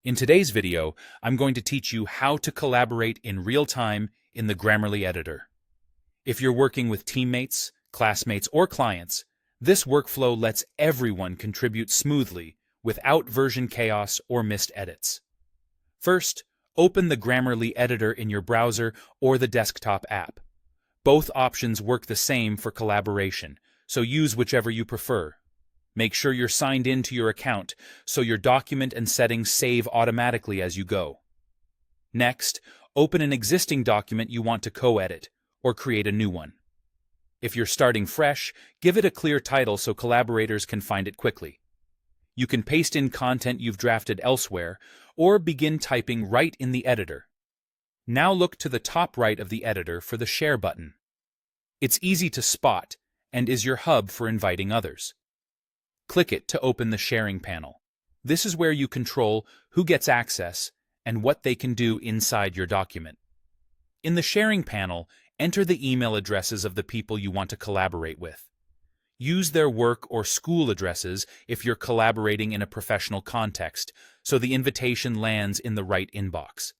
In today's video, I'm going to teach you how to collaborate in real time in the Grammarly editor. If you're working with teammates, classmates, or clients, this workflow lets everyone contribute smoothly without version chaos or missed edits. First, open the Grammarly editor in your browser or the desktop app. Both options work the same for collaboration, so use whichever you prefer. Make sure you're signed in to your account so your document and settings save automatically as you go. Next, open an existing document you want to co-edit or create a new one. If you're starting fresh, give it a clear title so collaborators can find it quickly. You can paste in content you've drafted elsewhere or begin typing right in the editor. Now look to the top right of the editor for the Share button. It's easy to spot and is your hub for inviting others. Click it to open the sharing panel. This is where you control who gets access and what they can do inside your document. In the sharing panel, enter the email addresses of the people you want to collaborate with. Use their work or school addresses if you're collaborating in a professional context, so the invitation lands in the right inbox.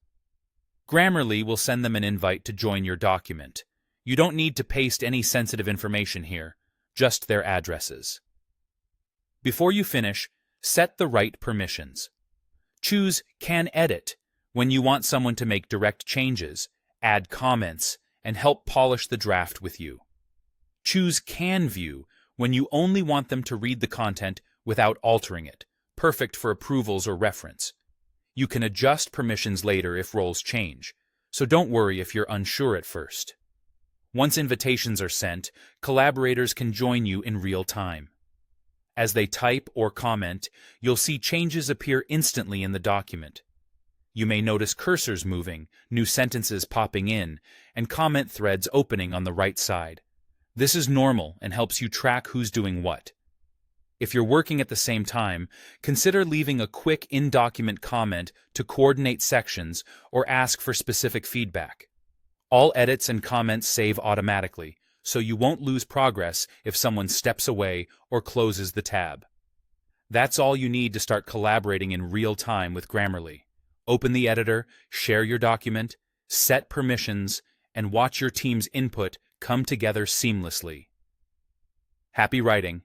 Grammarly will send them an invite to join your document. You don't need to paste any sensitive information here, just their addresses. Before you finish, set the right permissions. Choose Can Edit when you want someone to make direct changes, add comments, and help polish the draft with you. Choose Can View when you only want them to read the content without altering it, perfect for approvals or reference. You can adjust permissions later if roles change, so don't worry if you're unsure at first. Once invitations are sent, collaborators can join you in real time. As they type or comment, you'll see changes appear instantly in the document. You may notice cursors moving, new sentences popping in, and comment threads opening on the right side. This is normal and helps you track who's doing what. If you're working at the same time, consider leaving a quick in-document comment to coordinate sections or ask for specific feedback. All edits and comments save automatically, so you won't lose progress if someone steps away or closes the tab. That's all you need to start collaborating in real time with Grammarly. Open the editor, share your document, set permissions, and watch your team's input come together seamlessly. Happy writing!